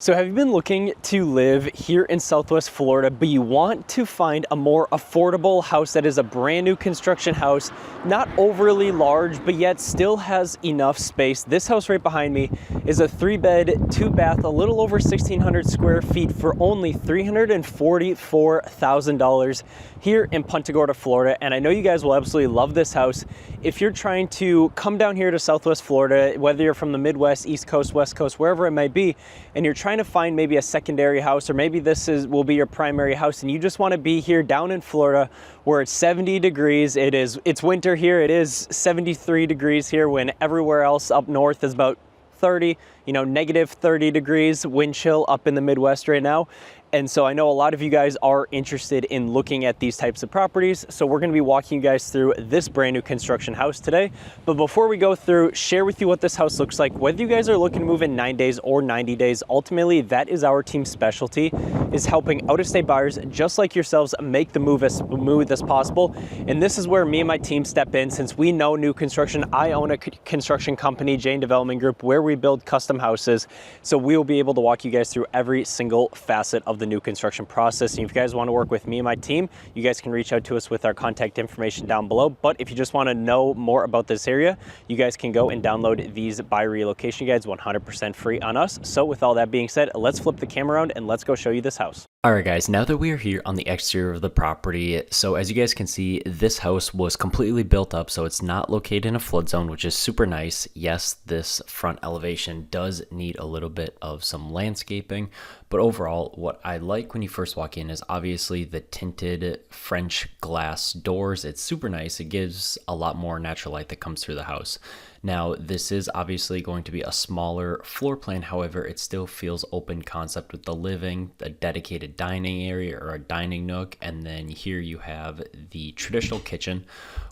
So have you been looking to live here in Southwest Florida, but you want to find a more affordable house that is a brand new construction house, not overly large, but yet still has enough space? This house right behind me is a 3-bed, 2-bath, a little over 1,600 square feet for only $344,000 here in Punta Gorda, Florida. And I know you guys will absolutely love this house. If you're trying to come down here to Southwest Florida, whether you're from the Midwest, East Coast, West Coast, wherever it might be, and you're trying to find maybe a secondary house, or maybe will be your primary house, and you just want to be here down in Florida where it's 70 degrees. It's winter here. It is 73 degrees here when everywhere else up north is about 30, negative 30 degrees wind chill up in the Midwest right now. And so I know a lot of you guys are interested in looking at these types of properties. So we're going to be walking you guys through this brand new construction house today. But before we go through, share with you what this house looks like. Whether you guys are looking to move in 9 days or 90 days, ultimately that is our team's specialty, is helping out-of-state buyers just like yourselves make the move as smooth as possible. And this is where me and my team step in. Since we know new construction, I own a construction company, Jane Development Group, where we build custom houses. So we will be able to walk you guys through every single facet of the new construction process. And if you guys want to work with me and my team, you guys can reach out to us with our contact information down below. But if you just want to know more about this area, you guys can go and download these buy relocation guides 100% free on us. So with all that being said, let's flip the camera around and let's go show you this house. All right, guys, now that we are here on the exterior of the property, so as you guys can see, this house was completely built up, so it's not located in a flood zone, which is super nice. Yes, this front elevation does need a little bit of some landscaping, but overall, what I like when you first walk in is obviously the tinted French glass doors. It's super nice. It gives a lot more natural light that comes through the house. Now, this is obviously going to be a smaller floor plan. However, it still feels open concept with the living, the dedicated dining area or a dining nook. And then here you have the traditional kitchen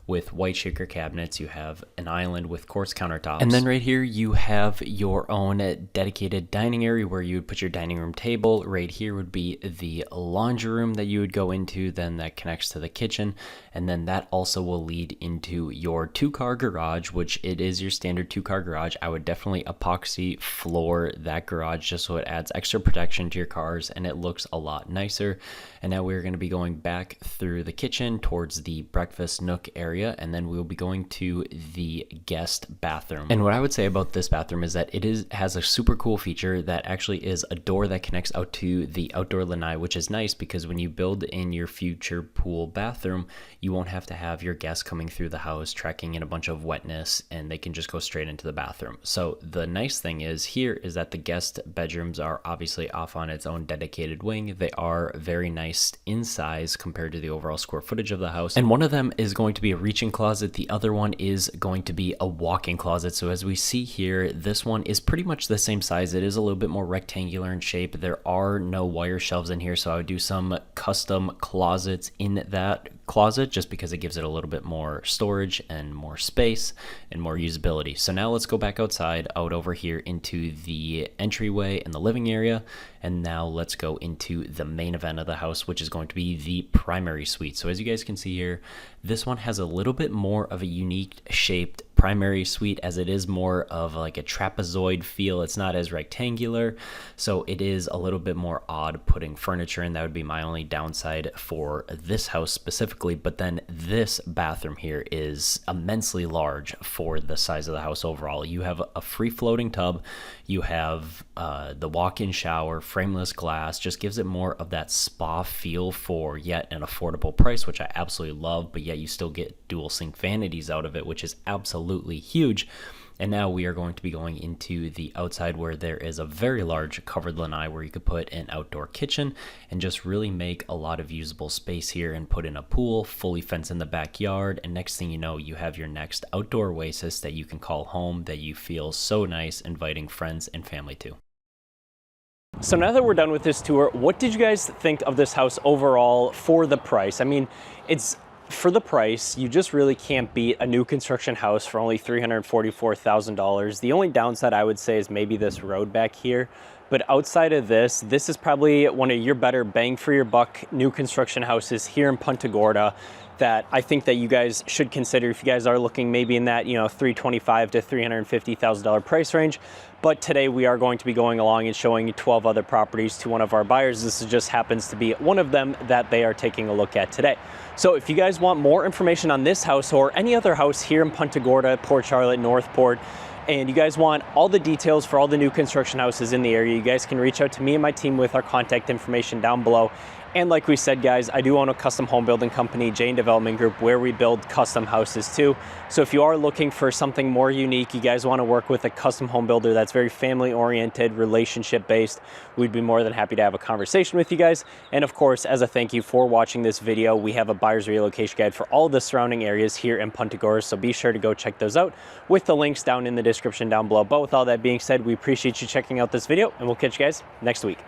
with white shaker cabinets. You have an island with quartz countertops. And then right here, you have your own dedicated dining area where you would put your dining room table. Right here would be the laundry room that you would go into, then that connects to the kitchen. And then that also will lead into your 2-car garage, which it is your standard 2-car garage. I would definitely epoxy floor that garage just so it adds extra protection to your cars and it looks a lot nicer. And now we're going to be going back through the kitchen towards the breakfast nook area, and then we will be going to the guest bathroom. And what I would say about this bathroom is that it has a super cool feature that actually is a door that connects out to the outdoor lanai, which is nice because when you build in your future pool bathroom, you won't have to have your guests coming through the house tracking in a bunch of wetness, and they can just go straight into the bathroom. So the nice thing is here is that the guest bedrooms are obviously off on its own dedicated wing. They are very nice in size compared to the overall square footage of the house. And one of them is going to be a reaching closet. The other one is going to be a walk-in closet. So as we see here, this one is pretty much the same size. It is a little bit more rectangular in shape. There are no wire shelves in here, so I would do some custom closets in that closet just because it gives it a little bit more storage and more space and more usability. So now let's go back outside, out over here into the entryway and the living area. And now let's go into the main event of the house, which is going to be the primary suite. So as you guys can see here, this one has a little bit more of a unique shaped primary suite, as it is more of like a trapezoid feel. It's not as rectangular, so it is a little bit more odd putting furniture in. That would be my only downside for this house specifically. But then this bathroom here is immensely large for the size of the house overall. You have a free floating tub, you have the walk-in shower, frameless glass, just gives it more of that spa feel for yet an affordable price, which I absolutely love, but yet you still get dual sink vanities out of it, which is absolutely huge. And now we are going to be going into the outside where there is a very large covered lanai where you could put an outdoor kitchen and just really make a lot of usable space here and put in a pool, fully fenced in the backyard. And next thing you know, you have your next outdoor oasis that you can call home, that you feel so nice inviting friends and family to. So now that we're done with this tour, what did you guys think of this house overall for the price? I mean, for the price, you just really can't beat a new construction house for only $344,000. The only downside I would say is maybe this road back here, But outside of this, this is probably one of your better bang for your buck new construction houses here in Punta Gorda that I think that you guys should consider if you guys are looking maybe in that, you know, $325,000 to $350,000 price range. But today we are going to be going along and showing 12 other properties to one of our buyers. This just happens to be one of them that they are taking a look at today. So if you guys want more information on this house or any other house here in Punta Gorda, Port Charlotte, Northport, and you guys want all the details for all the new construction houses in the area, you guys can reach out to me and my team with our contact information down below. And like we said, guys, I do own a custom home building company, Jane Development Group, where we build custom houses too. So if you are looking for something more unique, you guys want to work with a custom home builder that's very family oriented, relationship based, we'd be more than happy to have a conversation with you guys. And of course, as a thank you for watching this video, we have a buyer's relocation guide for all the surrounding areas here in Punta Gorda. So be sure to go check those out with the links down in the description down below. But with all that being said, we appreciate you checking out this video and we'll catch you guys next week.